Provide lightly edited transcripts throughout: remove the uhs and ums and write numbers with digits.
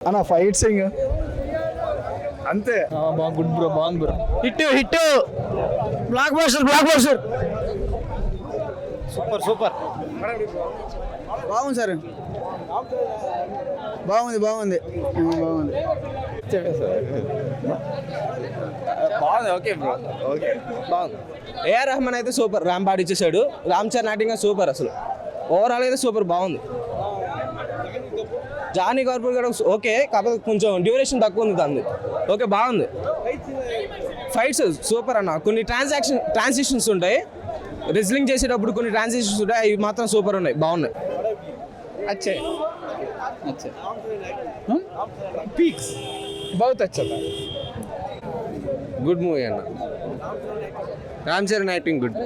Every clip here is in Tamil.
అన్న ఫైట్ సింగ్ అంతే. గుడ్ బ్రో, బాగుంది bro. Hit block buster super బాగుంది సార్, బాగుంది. ఓకే బ్రో, ఓకే బాగుంది. ఏఆర్ రెహమాన్ అయితే సూపర్, ర్యాంపాడ్ ఇచ్చేసాడు. రామ్ చరణ్ యాక్టింగ్ సూపర్, అసలు ఓవరాల్ అయితే సూపర్, బాగుంది. జానీ కపూర్ కూడా ఓకే, కాకపోతే కొంచెం డ్యూరేషన్ తక్కువ ఉంది దాన్ని. ఓకే, బాగుంది. ఫైట్స్ సూపర్ అన్న. కొన్ని ట్రాన్సిషన్స్ ఉంటాయి, రెజ్లింగ్ చేసేటప్పుడు కొన్ని ట్రాన్సిషన్స్ ఉంటాయి, అవి మాత్రం సూపర్ ఉన్నాయి, బాగున్నాయి. अच्छे पीक्स बहुत अच्छा था. గుడ్ మూవీ అన్న. Ram Charan acting good.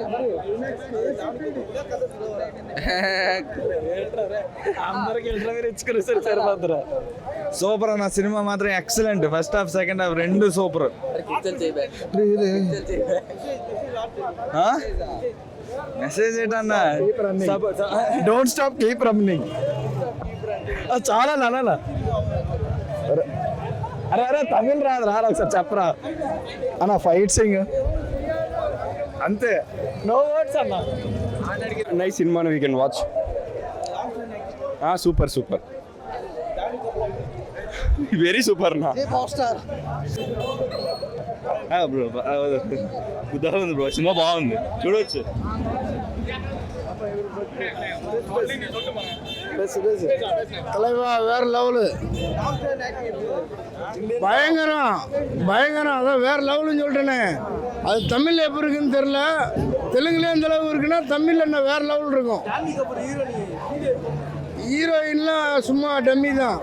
Super అన్న, సినిమా మాత్రం excellent. First half second half రెండు సూపర్. మెసేజ్ ఏంటన్నా? Don't stop, keep running. చాలా నాన్న. అరే తమిళ్ రాదు, ఒకసారి చెప్పరా అన్న. ఫైట్ సింగ్ అంతే, నో వర్డ్స్ అన్న. Nice cinema, we can watch. Super very super నా బ్రో. ఉంది బ్రో, సినిమా బాగుంది, చూడవచ్చు. வேற லெவலு, பயங்கரம் அதான் வேற லெவலுன்னு சொல்லிட்டேனே. அது தமிழ்ல எப்படி இருக்குன்னு தெரியல, தெலுங்குல எந்த அளவு இருக்குன்னா தமிழ்ல என்ன வேற லெவல் இருக்கும். ஹீரோயின்லாம் சும்மா டம்மி தான்,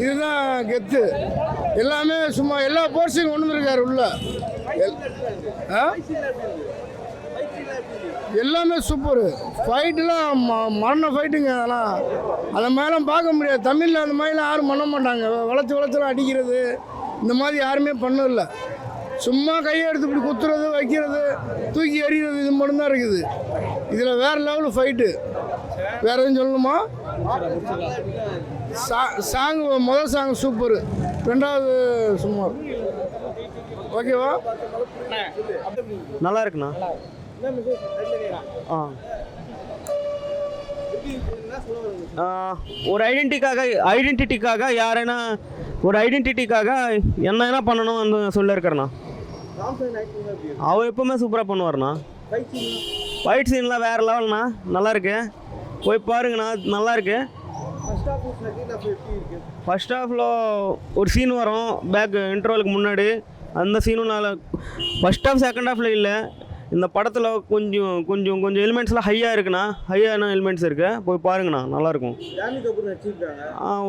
இதுதான் கெத்து. எல்லாமே சும்மா எல்லா போர்ஸையும் கொண்டு வந்துருக்காரு உள்ள. எல்லாமே சூப்பரு. ஃபைட்டுலாம் மரண ஃபைட்டுங்க. அதெல்லாம் அந்த மாதிரிலாம் பார்க்க முடியாது தமிழில். அந்த மாதிரிலாம் யாரும் பண்ண மாட்டாங்க. வளர்த்துலாம் அடிக்கிறது இந்த மாதிரி யாருமே பண்ணதில்லை. சும்மா கையை எடுத்து இப்படி குத்துறது, வைக்கிறது, தூக்கி எறிகிறது, இது மட்டும்தான் இருக்குது. இதில் வேறு லெவலு ஃபைட்டு. வேறு எதுவும் சொல்லணுமா? சாங் முதல் சாங் சூப்பரு, ரெண்டாவது சும்மா ஓகேவா? நல்லா இருக்குண்ணா. ஒரு ஐடென்டிட்டிக்காக யாரைனா ஒரு ஐடென்டிட்டிக்காக என்ன பண்ணணும்னு சொல்லியிருக்கிறண்ணா. அவர் எப்பவுமே சூப்பராக பண்ணுவார்ண்ணா. ஃபைட் சீன்லாம் வேறு லெவல்ண்ணா, நல்லா இருக்கு, போய் பாருங்கண்ணா, நல்லா இருக்கு. ஃபர்ஸ்ட் ஹாஃபில் ஒரு சீன் வரும் பேக் இன்டர்வலுக்கு முன்னாடி, அந்த சீனும் நல்லா. ஃபர்ஸ்ட் ஹாஃப் செகண்ட் ஹாஃபில் இல்லை, இந்த படத்தில் கொஞ்சம் எலிமெண்ட்ஸ்லாம் ஹையாக இருக்குண்ணா, ஹையான எலிமெண்ட்ஸ் இருக்குது, போய் பாருங்கண்ணா, நல்லாயிருக்கும்.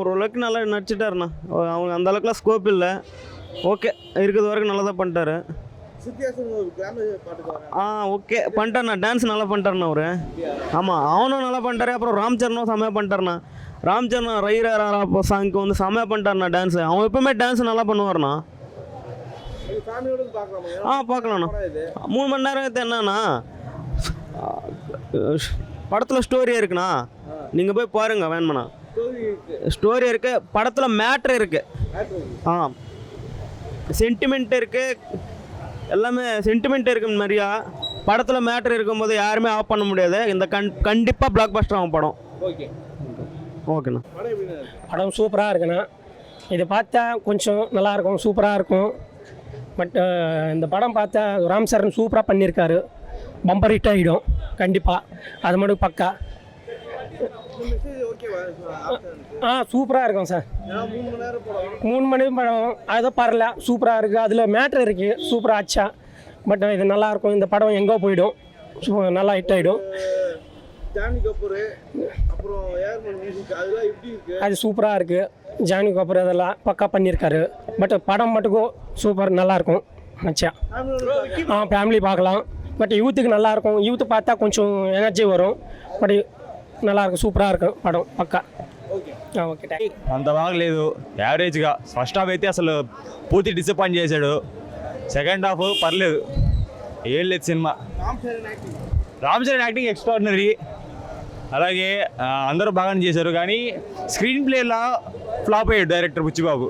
ஓரளவுக்கு நல்லா நடிச்சிட்டாருண்ணா. அவங்க அந்த அளவுக்குலாம் ஸ்கோப் இல்லை, ஓகே, இருக்கிறது வரைக்கும் நல்லா தான் பண்ணிட்டாரு. ஓகே பண்ணிட்டாருண்ணா, டான்ஸ் நல்லா பண்ணிட்டாருண்ணா அவரு. ஆமாம், அவனும் நல்லா பண்ணிட்டாரு. அப்புறம் ராம் சரணும் செம்மையாக பண்ணிட்டாருண்ணா. ராம் சரண் ரைரா சாங்க்கு வந்து செம்மையாக பண்ணிட்டாருண்ணா டான்ஸு. அவன் எப்பவுமே டான்ஸ் நல்லா பண்ணுவார்ண்ணா. பார்க்கலாண்ணா. 3 மணி நேரம் என்னன்னா படத்தில் ஸ்டோரி இருக்குண்ணா, நீங்கள் போய் பாருங்க வேணுமாண்ணா. ஸ்டோரி இருக்கு, படத்தில் மேட்ரு இருக்கு, சென்டிமெண்ட் இருக்கு, எல்லாமே சென்டிமெண்ட் இருக்கு நிறையா. படத்தில் மேட்ரு இருக்கும்போது யாருமே ஆஃப் பண்ண முடியாது. இந்த கண்டிப்பாக பிளாக் பஸ்டர் ஆகும் படம். ஓகேண்ணா. படம் சூப்பராக இருக்குண்ணா. இதை பார்த்தா கொஞ்சம் நல்லாயிருக்கும், சூப்பராக இருக்கும். பட் இந்த படம் பார்த்தா ராம் சரண் சூப்பராக பண்ணியிருக்காரு, பம்பர் ஹிட் ஆகிடும் கண்டிப்பாக, அது மட்டும் பக்கா. சூப்பராக இருக்கும் சார். 3 மணி படம், அதை பரல, சூப்பராக இருக்குது. அதில் மேட்ரு இருக்குது, சூப்பராக ஆச்சா. பட் இது நல்லாயிருக்கும். இந்த படம் எங்கே போயிடும், நல்லா ஹிட் ஆகிடும். அது சூப்பராக இருக்குது. ஜானி கபூர் அதெல்லாம் பக்கா பண்ணியிருக்காரு. பட் படம் மட்டுக்கும் சூப்பர், நல்லாயிருக்கும் மச்சா. ஃபேமிலி பார்க்கலாம். பட் யூத்துக்கு நல்லாயிருக்கும், யூத்து பார்த்தா கொஞ்சம் எனர்ஜி வரும். பட் నల్లారు సూపర్ పడం పక్క ఓకే అంత బాగలేదు యావరేజ్గా. ఫస్ట్ హాఫ్ అయితే అసలు పూర్తి డిసప్పాయింట్ చేశాడు. సెకండ్ హాఫ్ పర్లేదు, ఏం లేదు cinema. Ram Charan acting extraordinary, అలాగే అందరూ బాగానే చేశారు. కానీ స్క్రీన్ ప్లేలా ఫ్లాప్ అయ్యాడు డైరెక్టర్ బుచ్చిబాబు